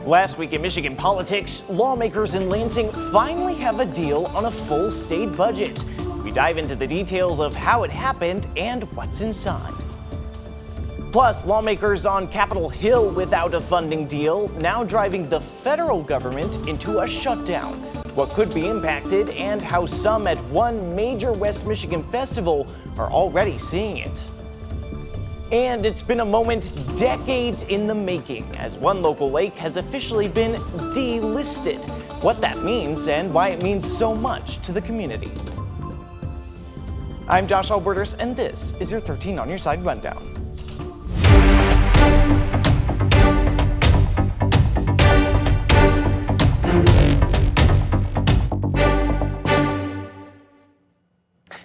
Last week in Michigan politics, lawmakers in Lansing finally have a deal on a full state budget. We dive into the details of how it happened and what's inside. Plus, lawmakers on Capitol Hill without a funding deal, now driving the federal government into a shutdown. What could be impacted and how some at one major West Michigan festival are already seeing it. And it's been a moment decades in the making as one local lake has officially been delisted. What that means and why it means so much to the community. I'm Josh Albertus, and this is your 13 on Your Side Rundown.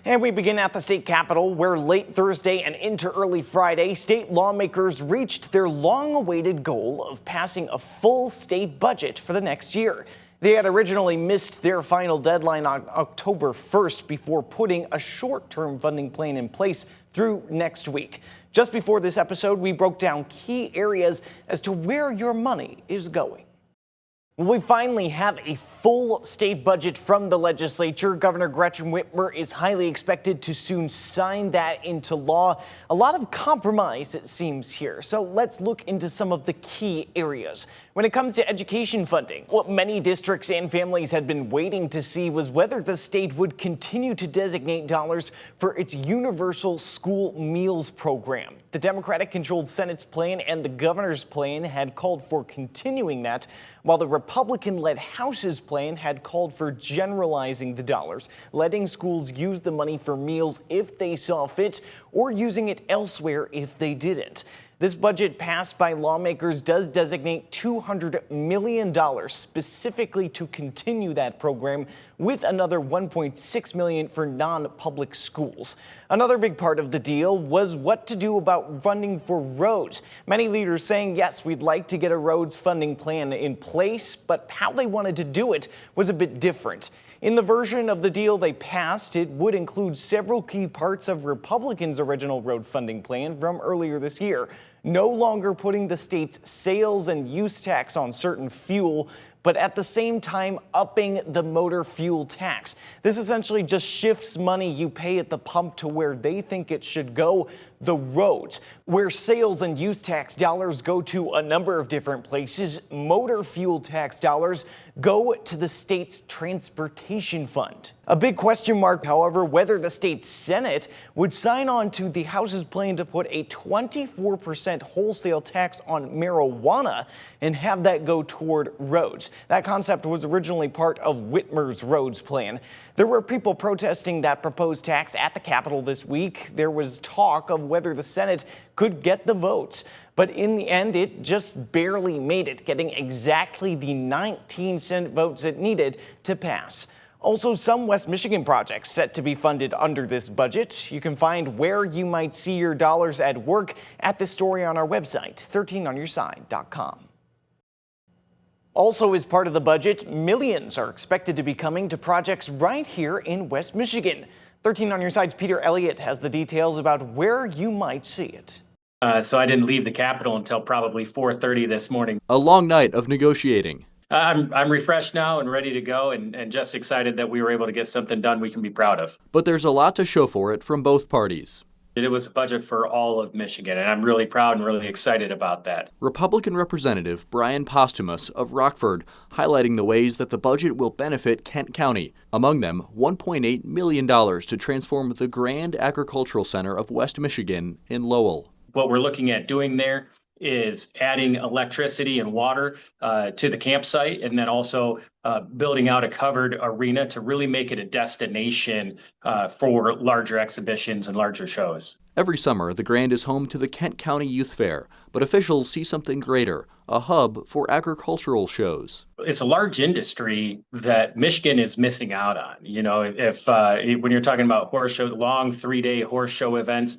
And we begin at the state capitol, where late Thursday and into early Friday, state lawmakers reached their long-awaited goal of passing a full state budget for the next year. They had originally missed their final deadline on October 1st before putting a short-term funding plan in place through next week. Just before this episode, we broke down key areas as to where your money is going. We finally have a full state budget from the legislature. Governor Gretchen Whitmer is highly expected to soon sign that into law. A lot of compromise, it seems, here. So let's look into some of the key areas. When it comes to education funding, what many districts and families had been waiting to see was whether the state would continue to designate dollars for its universal school meals program. The Democratic-controlled Senate's plan and the governor's plan had called for continuing that, while the Republican-led House's plan had called for generalizing the dollars, letting schools use the money for meals if they saw fit or using it elsewhere if they didn't. This budget passed by lawmakers does designate $200 million specifically to continue that program, with another $1.6 million for non-public schools. Another big part of the deal was what to do about funding for roads. Many leaders saying, yes, we'd like to get a roads funding plan in place, but how they wanted to do it was a bit different. In the version of the deal they passed, it would include several key parts of Republicans' original road funding plan from earlier this year. No longer putting the state's sales and use tax on certain fuel, but at the same time upping the motor fuel tax. This essentially just shifts money you pay at the pump to where they think it should go, the roads. Where sales and use tax dollars go to a number of different places, motor fuel tax dollars go to the state's transportation fund. A big question mark, however, whether the state Senate would sign on to the House's plan to put a 24% wholesale tax on marijuana and have that go toward roads. That concept was originally part of Whitmer's roads plan. There were people protesting that proposed tax at the Capitol this week. There was talk of whether the Senate could get the votes, but in the end, it just barely made it, getting exactly the 19 Senate votes it needed to pass. Also, some West Michigan projects set to be funded under this budget. You can find where you might see your dollars at work at this story on our website, 13onyourside.com. Also, as part of the budget, millions are expected to be coming to projects right here in West Michigan. 13 on Your Side's Peter Elliott has the details about where you might see it. So I didn't leave the Capitol until probably 4:30 this morning. A long night of negotiating. I'm refreshed now and ready to go, and just excited that we were able to get something done we can be proud of. But there's a lot to show for it from both parties. It was a budget for all of Michigan, and I'm really proud and really excited about that. Republican Representative Brian Posthumus of Rockford highlighting the ways that the budget will benefit Kent County. Among them, $1.8 million to transform the Grand Agricultural Center of West Michigan in Lowell. What we're looking at doing there is adding electricity and water to the campsite, and then also building out a covered arena to really make it a destination for larger exhibitions and larger shows. Every summer, the Grand is home to the Kent County Youth Fair, but officials see something greater, a hub for agricultural shows. It's a large industry that Michigan is missing out on. You know, if when you're talking about horse show, long 3-day horse show events,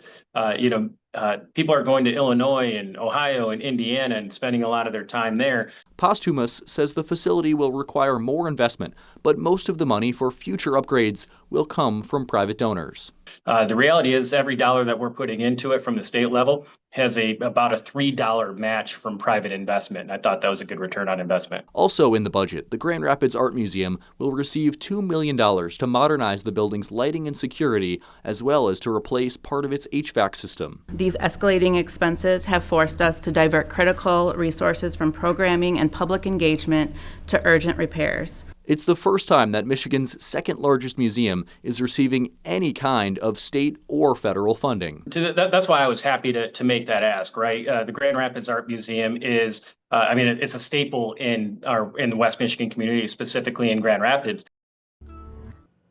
people are going to Illinois and Ohio and Indiana and spending a lot of their time there. Posthumus says the facility will require more investment, but most of the money for future upgrades will come from private donors. The reality is every dollar that we're putting into it from the state level has about a $3 match from private investment. And I thought that was a good return on investment. Also in the budget, the Grand Rapids Art Museum will receive $2 million to modernize the building's lighting and security, as well as to replace part of its HVAC system. These escalating expenses have forced us to divert critical resources from programming and public engagement to urgent repairs. It's the first time that Michigan's second largest museum is receiving any kind of state or federal funding. That's why I was happy to make that ask, right? The Grand Rapids Art Museum is, it's a staple in the West Michigan community, specifically in Grand Rapids.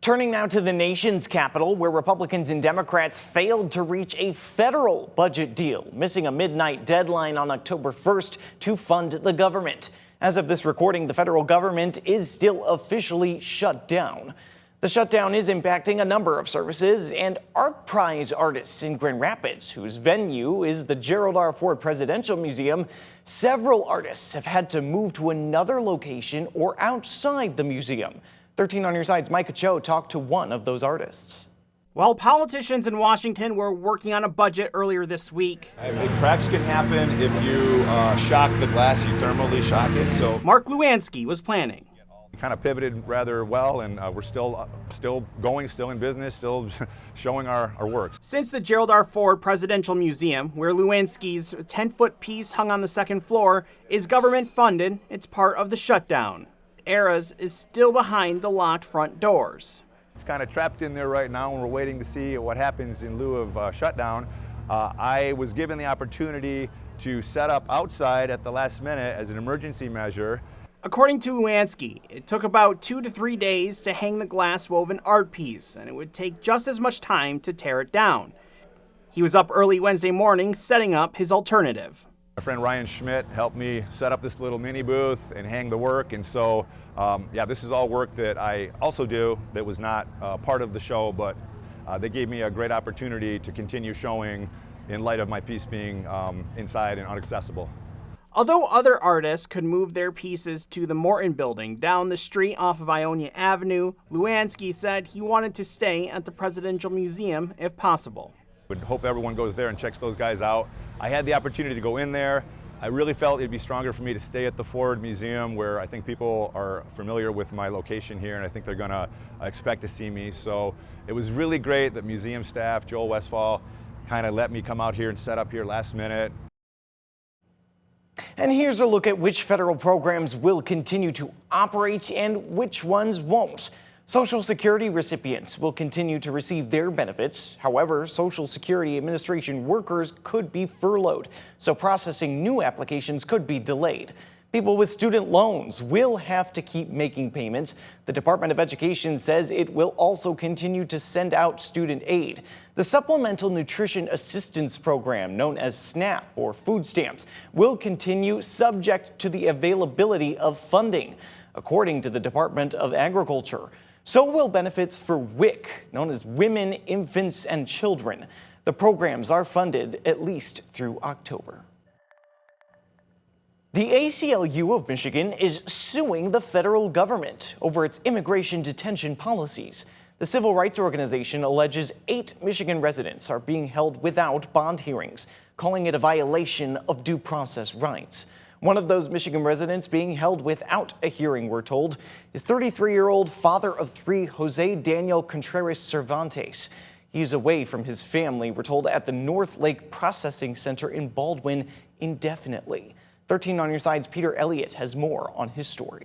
Turning now to the nation's capital, where Republicans and Democrats failed to reach a federal budget deal, missing a midnight deadline on October 1st to fund the government. As of this recording, the federal government is still officially shut down. The shutdown is impacting a number of services and Art Prize artists in Grand Rapids, whose venue is the Gerald R. Ford Presidential Museum. Several artists have had to move to another location or outside the museum. 13 on your side's Micah Cho talked to one of those artists. Well, politicians in Washington were working on a budget earlier this week. Cracks can happen if you shock the glass, you thermally shock it. So Mark Lewinsky was planning. We kind of pivoted rather well, and we're still going, still in business, still showing our work. Since the Gerald R. Ford Presidential Museum, where Lewinsky's 10-foot piece hung on the second floor, is government funded, it's part of the shutdown. Eras is still behind the locked front doors. It's kind of trapped in there right now, and we're waiting to see what happens in lieu of shutdown. I was given the opportunity to set up outside at the last minute as an emergency measure. According to Lewinsky, it took about 2 to 3 days to hang the glass woven art piece, and it would take just as much time to tear it down. He was up early Wednesday morning setting up his alternative. My friend Ryan Schmidt helped me set up this little mini booth and hang the work, and so this is all work that I also do that was not part of the show, but they gave me a great opportunity to continue showing in light of my piece being inside and inaccessible. Although other artists could move their pieces to the Morton Building down the street off of Ionia Avenue, Lewinsky said he wanted to stay at the Presidential Museum if possible. Would hope everyone goes there and checks those guys out. I had the opportunity to go in there. I really felt it'd be stronger for me to stay at the Ford Museum, where I think people are familiar with my location here, and I think they're gonna expect to see me. So it was really great that museum staff, Joel Westfall, kind of let me come out here and set up here last minute. And here's a look at which federal programs will continue to operate and which ones won't. Social Security recipients will continue to receive their benefits. However, Social Security Administration workers could be furloughed, so processing new applications could be delayed. People with student loans will have to keep making payments. The Department of Education says it will also continue to send out student aid. The Supplemental Nutrition Assistance Program, known as SNAP or food stamps, will continue subject to the availability of funding, according to the Department of Agriculture. So will benefits for WIC, known as Women, Infants, and Children. The programs are funded at least through October. The ACLU of Michigan is suing the federal government over its immigration detention policies. The civil rights organization alleges 8 Michigan residents are being held without bond hearings, calling it a violation of due process rights. One of those Michigan residents being held without a hearing, we're told, is 33-year-old father of 3 Jose Daniel Contreras Cervantes. He is away from his family, we're told, at the North Lake Processing Center in Baldwin indefinitely. 13 on your side's Peter Elliott has more on his story.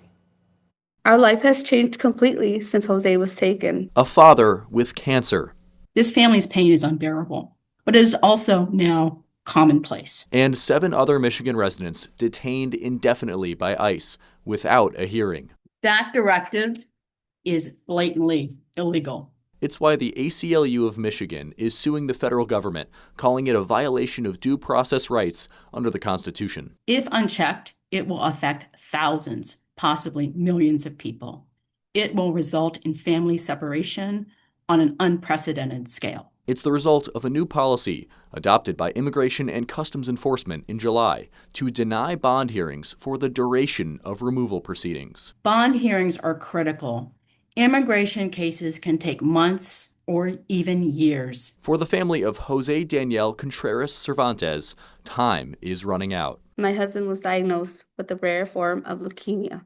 Our life has changed completely since Jose was taken. A father with cancer. This family's pain is unbearable, but it is also now commonplace. And 7 other Michigan residents detained indefinitely by ICE without a hearing. That directive is blatantly illegal. It's why the ACLU of Michigan is suing the federal government, calling it a violation of due process rights under the Constitution. If unchecked, it will affect thousands, possibly millions of people. It will result in family separation on an unprecedented scale. It's the result of a new policy adopted by Immigration and Customs Enforcement in July to deny bond hearings for the duration of removal proceedings. Bond hearings are critical. Immigration cases can take months or even years. For the family of Jose Daniel Contreras Cervantes, time is running out. My husband was diagnosed with a rare form of leukemia,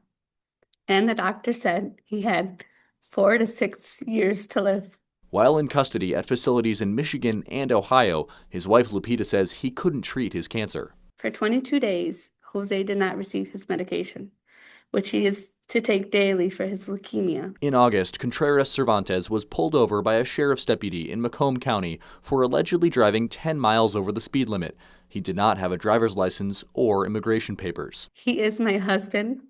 and the doctor said he had 4 to 6 years to live. While in custody at facilities in Michigan and Ohio, his wife Lupita says he couldn't treat his cancer. For 22 days, Jose did not receive his medication, which he is to take daily for his leukemia. In August, Contreras Cervantes was pulled over by a sheriff's deputy in Macomb County for allegedly driving 10 miles over the speed limit. He did not have a driver's license or immigration papers. He is my husband,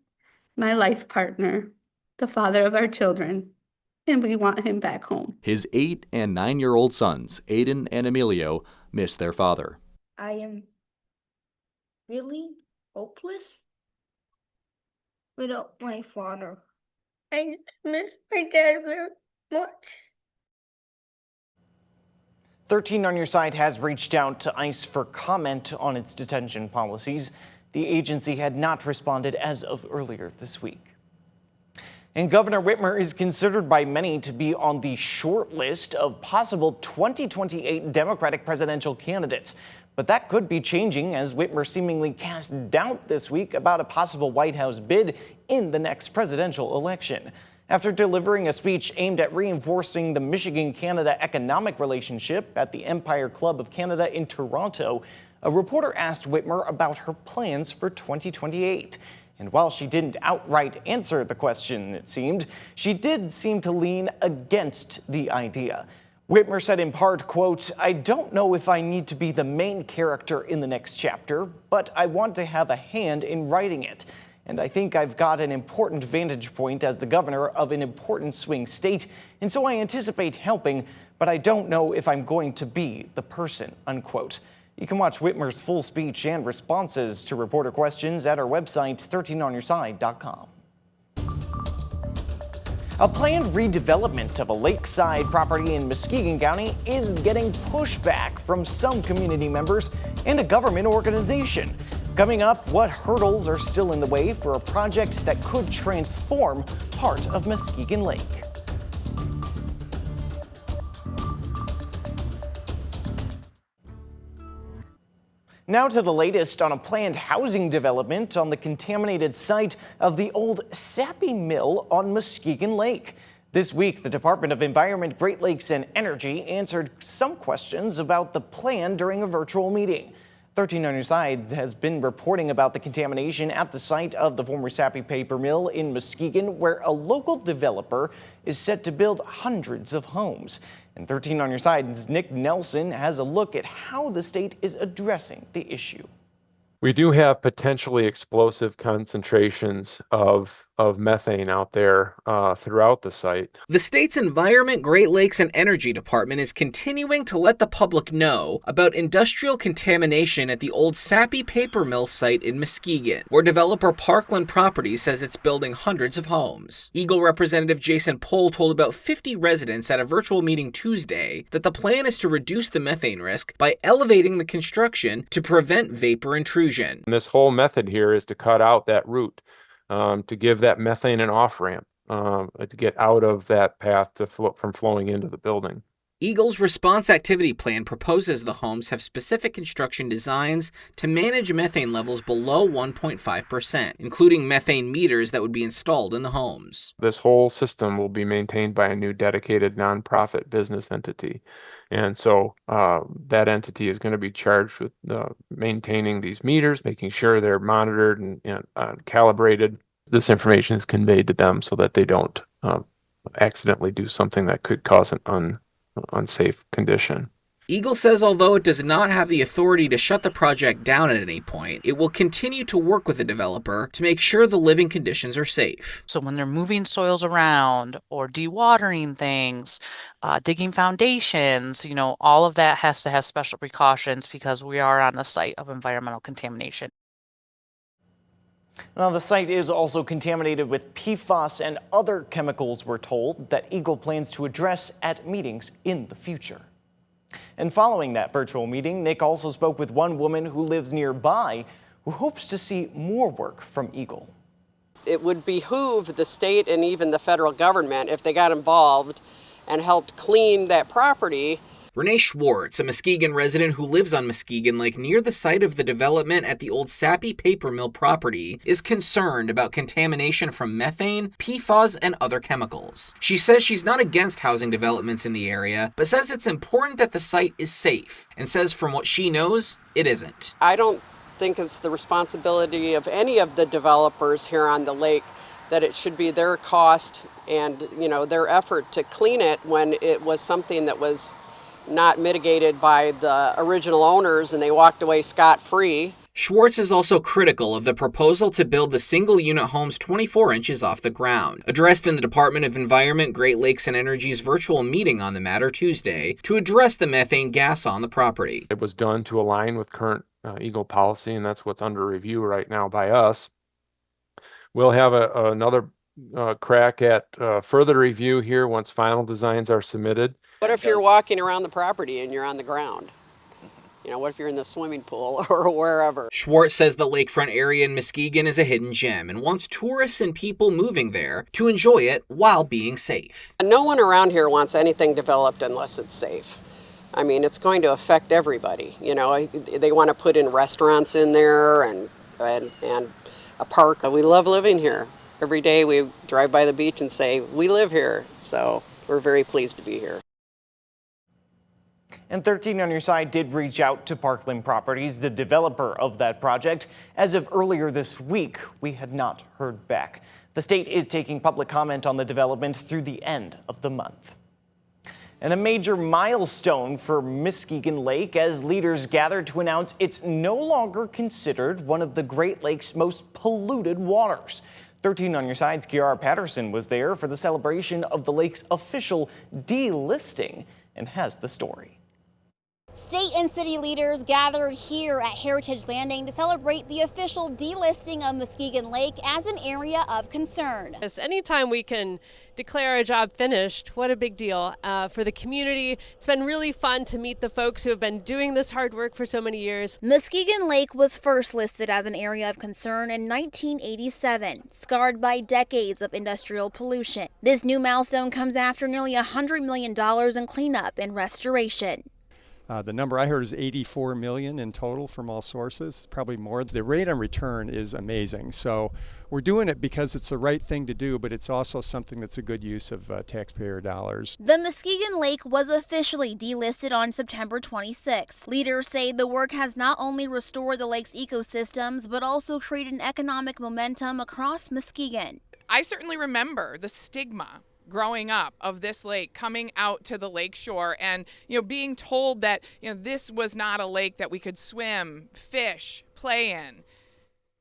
my life partner, the father of our children, and we want him back home. His 8- and 9-year-old sons, Aiden and Emilio, miss their father. I am really hopeless without my father. I miss my dad very much. 13 on Your Side has reached out to ICE for comment on its detention policies. The agency had not responded as of earlier this week. And Governor Whitmer is considered by many to be on the short list of possible 2028 Democratic presidential candidates. But that could be changing as Whitmer seemingly cast doubt this week about a possible White House bid in the next presidential election. After delivering a speech aimed at reinforcing the Michigan-Canada economic relationship at the Empire Club of Canada in Toronto, a reporter asked Whitmer about her plans for 2028. And while she didn't outright answer the question, it seemed, she did seem to lean against the idea. Whitmer said in part, quote, "I don't know if I need to be the main character in the next chapter, but I want to have a hand in writing it. And I think I've got an important vantage point as the governor of an important swing state, and so I anticipate helping, but I don't know if I'm going to be the person," unquote. You can watch Whitmer's full speech and responses to reporter questions at our website, 13onyourside.com. A planned redevelopment of a lakeside property in Muskegon County is getting pushback from some community members and a government organization. Coming up, what hurdles are still in the way for a project that could transform part of Muskegon Lake? Now to the latest on a planned housing development on the contaminated site of the old Sappy Mill on Muskegon Lake. This week, the Department of Environment, Great Lakes and Energy answered some questions about the plan during a virtual meeting. 13 on Your Side has been reporting about the contamination at the site of the former Sappy Paper Mill in Muskegon, where a local developer is set to build hundreds of homes. And 13 on Your Side's Nick Nelson has a look at how the state is addressing the issue. We do have potentially explosive concentrations of methane out there throughout the site. The state's Environment, Great Lakes and Energy Department is continuing to let the public know about industrial contamination at the old Sappy Paper Mill site in Muskegon, where developer Parkland Properties says it's building hundreds of homes. Eagle Representative Jason Pohl told about 50 residents at a virtual meeting Tuesday that the plan is to reduce the methane risk by elevating the construction to prevent vapor intrusion. And this whole method here is to cut out that route. To give that methane an off-ramp, to get out of that path from flowing into the building. Eagle's response activity plan proposes the homes have specific construction designs to manage methane levels below 1.5%, including methane meters that would be installed in the homes. This whole system will be maintained by a new dedicated nonprofit business entity. And so that entity is going to be charged with maintaining these meters, making sure they're monitored and calibrated. This information is conveyed to them so that they don't accidentally do something that could cause an unsafe condition. Eagle says although it does not have the authority to shut the project down at any point, it will continue to work with the developer to make sure the living conditions are safe. So when they're moving soils around or dewatering things, digging foundations, all of that has to have special precautions because we are on the site of environmental contamination. Now, the site is also contaminated with PFAS and other chemicals, we're told, that Eagle plans to address at meetings in the future. And following that virtual meeting, Nick also spoke with one woman who lives nearby who hopes to see more work from Eagle. It would behoove the state and even the federal government if they got involved and helped clean that property. Renee Schwartz, a Muskegon resident who lives on Muskegon Lake near the site of the development at the old Sappy paper mill property, is concerned about contamination from methane, PFAS, and other chemicals. She says she's not against housing developments in the area, but says it's important that the site is safe, and says from what she knows, it isn't. I don't think it's the responsibility of any of the developers here on the lake that it should be their cost and, their effort to clean it when it was something that was not mitigated by the original owners and they walked away scot-free. Schwartz is also critical of the proposal to build the single-unit homes 24 inches off the ground. Addressed in the Department of Environment, Great Lakes and Energy's virtual meeting on the matter Tuesday to address the methane gas on the property. It was done to align with current Eagle policy, and that's what's under review right now by us. We'll have another crack at further review here once final designs are submitted. What if you're walking around the property and you're on the ground? What if you're in the swimming pool or wherever? Schwartz says the lakefront area in Muskegon is a hidden gem and wants tourists and people moving there to enjoy it while being safe. No one around here wants anything developed unless it's safe. It's going to affect everybody. They want to put in restaurants in there and a park. We love living here. Every day we drive by the beach and say, we live here. So we're very pleased to be here. And 13 on Your Side did reach out to Parkland Properties, the developer of that project. As of earlier this week, we had not heard back. The state is taking public comment on the development through the end of the month. And a major milestone for Muskegon Lake as leaders gather to announce it's no longer considered one of the Great Lakes' most polluted waters. 13 on Your Side's Kiara Patterson was there for the celebration of the lake's official delisting and has the story. State and city leaders gathered here at Heritage Landing to celebrate the official delisting of Muskegon Lake as an area of concern. Anytime we can declare a job finished, what a big deal for the community. It's been really fun to meet the folks who have been doing this hard work for so many years. Muskegon Lake was first listed as an area of concern in 1987, scarred by decades of industrial pollution. This new milestone comes after nearly $100 million in cleanup and restoration. The number I heard is 84 million in total from all sources, probably more. The rate on return is amazing. So we're doing it because it's the right thing to do, but it's also something that's a good use of taxpayer dollars. The Muskegon Lake was officially delisted on September 26. Leaders say the work has not only restored the lake's ecosystems, but also created an economic momentum across Muskegon. I certainly remember the stigma growing up of this lake coming out to the lake shore and being told that this was not a lake that we could swim, fish, play in.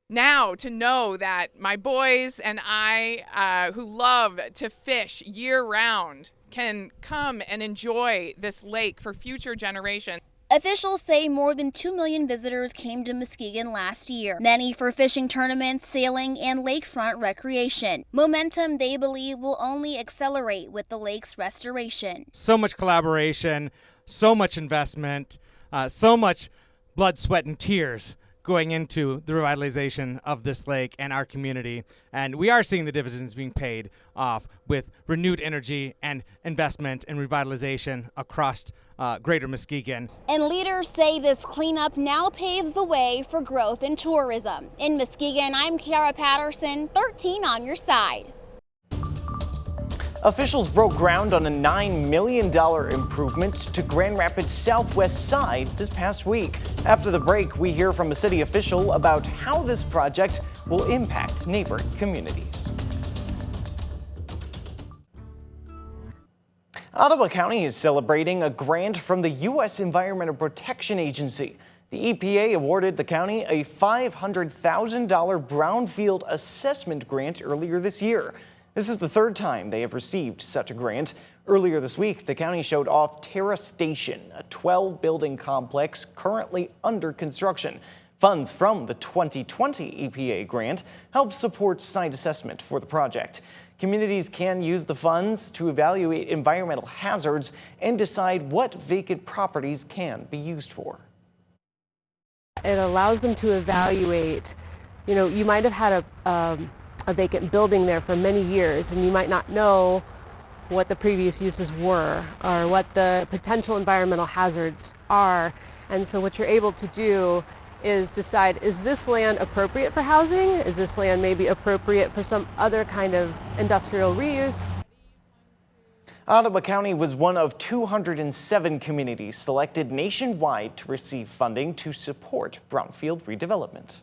Now to know that my boys and I who love to fish year round can come and enjoy this lake for future generations. Officials say more than 2 million visitors came to Muskegon last year, many for fishing tournaments, sailing, and lakefront recreation. Momentum, they believe, will only accelerate with the lake's restoration. So much collaboration, so much investment, so much blood, sweat, and tears going into the revitalization of this lake and our community. And we are seeing the dividends being paid off with renewed energy and investment and revitalization across greater Muskegon. And leaders say this cleanup now paves the way for growth in tourism. In Muskegon, I'm Kiara Patterson, 13 on Your Side. Officials broke ground on a $9 million improvement to Grand Rapids' southwest side this past week. After the break, we hear from a city official about how this project will impact neighboring communities. Ottawa County is celebrating a grant from the U.S. Environmental Protection Agency. The EPA awarded the county a $500,000 brownfield assessment grant earlier this year. This is the third time they have received such a grant. Earlier this week, the county showed off Terra Station, a 12-building complex currently under construction. Funds from the 2020 EPA grant help support site assessment for the project. Communities can use the funds to evaluate environmental hazards and decide what vacant properties can be used for. It allows them to evaluate, you might have had a vacant building there for many years and you might not know what the previous uses were or what the potential environmental hazards are. And so what you're able to do is decide, is this land appropriate for housing? Is this land maybe appropriate for some other kind of industrial reuse? Ottawa County was one of 207 communities selected nationwide to receive funding to support brownfield redevelopment.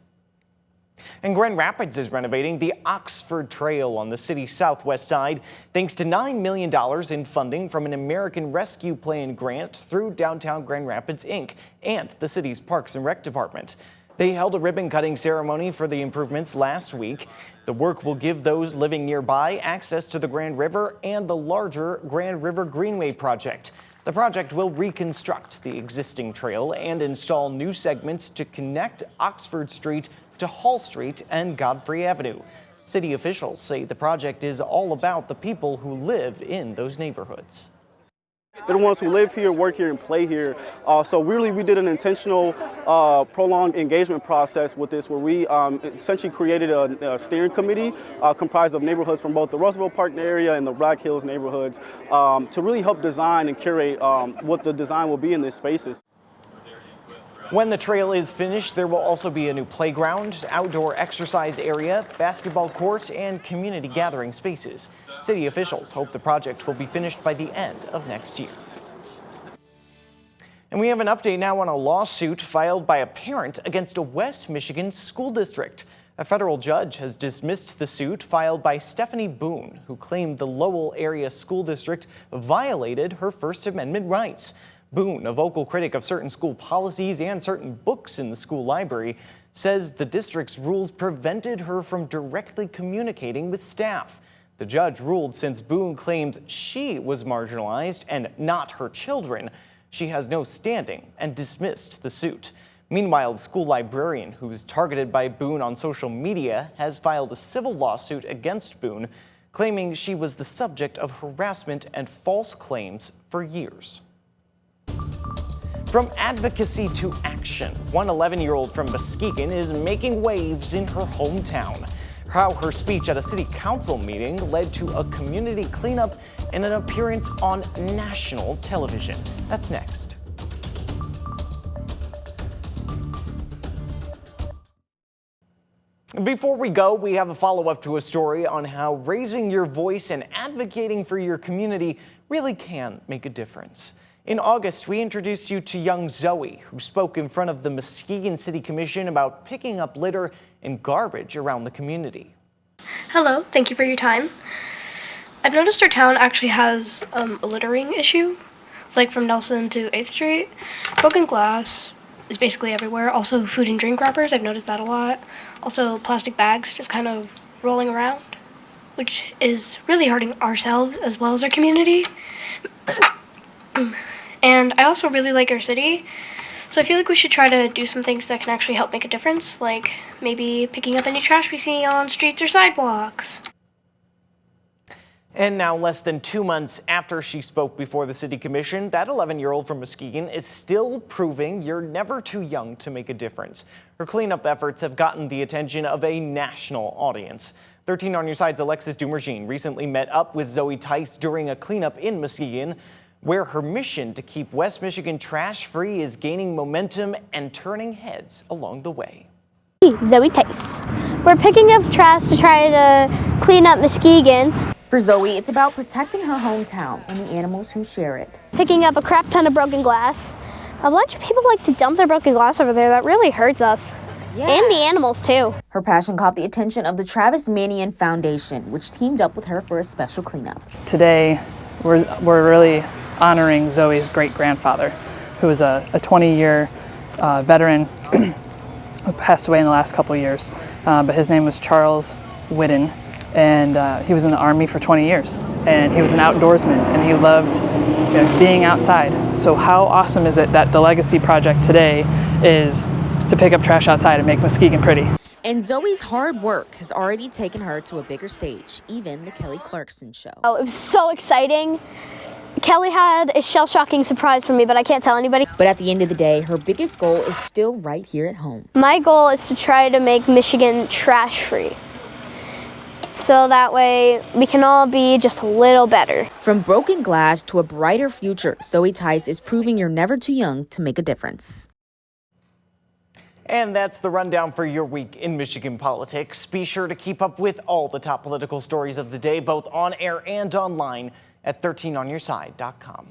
And Grand Rapids is renovating the Oxford Trail on the city's southwest side thanks to $9 million in funding from an American Rescue Plan grant through Downtown Grand Rapids, Inc. and the city's Parks and Rec Department. They held a ribbon-cutting ceremony for the improvements last week. The work will give those living nearby access to the Grand River and the larger Grand River Greenway project. The project will reconstruct the existing trail and install new segments to connect Oxford Street to Hall Street and Godfrey Avenue. City officials say the project is all about the people who live in those neighborhoods. They're the ones who live here, work here, and play here. So really, we did an intentional, prolonged engagement process with this, where we essentially created a steering committee comprised of neighborhoods from both the Roosevelt Park area and the Black Hills neighborhoods to really help design and curate what the design will be in these spaces. When the trail is finished, there will also be a new playground, outdoor exercise area, basketball court, and community gathering spaces. City officials hope the project will be finished by the end of next year. And we have an update now on a lawsuit filed by a parent against a West Michigan school district. A federal judge has dismissed the suit filed by Stephanie Boone, who claimed the Lowell area school district violated her First Amendment rights. Boone, a vocal critic of certain school policies and certain books in the school library, says the district's rules prevented her from directly communicating with staff. The judge ruled since Boone claims she was marginalized and not her children, she has no standing and dismissed the suit. Meanwhile, the school librarian who was targeted by Boone on social media has filed a civil lawsuit against Boone, claiming she was the subject of harassment and false claims for years. From advocacy to action, one 11-year-old from Muskegon is making waves in her hometown. How her speech at a city council meeting led to a community cleanup and an appearance on national television. That's next. Before we go, we have a follow-up to a story on how raising your voice and advocating for your community really can make a difference. In August, we introduced you to young Zoe, who spoke in front of the Muskegon City Commission about picking up litter and garbage around the community. Hello, thank you for your time. I've noticed our town actually has a littering issue, like from Nelson to 8th Street. Broken glass is basically everywhere. Also food and drink wrappers, I've noticed that a lot. Also plastic bags just kind of rolling around, which is really hurting ourselves as well as our community. And I also really like our city, so I feel like we should try to do some things that can actually help make a difference, like maybe picking up any trash we see on streets or sidewalks. And now, less than 2 months after she spoke before the City Commission, that 11-year-old from Muskegon is still proving you're never too young to make a difference. Her cleanup efforts have gotten the attention of a national audience. 13 on Your Side's Alexis Dumergine recently met up with Zoe Tice during a cleanup in Muskegon, where her mission to keep West Michigan trash-free is gaining momentum and turning heads along the way. Zoe Tice. We're picking up trash to try to clean up Muskegon. For Zoe, it's about protecting her hometown and the animals who share it. Picking up a crap ton of broken glass. A bunch of people like to dump their broken glass over there. That really hurts us. Yeah. And the animals, too. Her passion caught the attention of the Travis Manian Foundation, which teamed up with her for a special cleanup. Today, we're really honoring Zoe's great-grandfather, who was a 20-year veteran who passed away in the last couple of years. But his name was Charles Whitten, and he was in the Army for 20 years. And he was an outdoorsman, and he loved being outside. So how awesome is it that the Legacy Project today is to pick up trash outside and make Muskegon pretty. And Zoe's hard work has already taken her to a bigger stage, even the Kelly Clarkson show. Oh, it was so exciting. Kelly had a shell-shocking surprise for me, but I can't tell anybody. But at the end of the day, her biggest goal is still right here at home. My goal is to try to make Michigan trash-free, so that way we can all be just a little better. From broken glass to a brighter future, Zoe Tice is proving you're never too young to make a difference. And that's the rundown for your week in Michigan politics. Be sure to keep up with all the top political stories of the day, both on air and online at 13onyourside.com.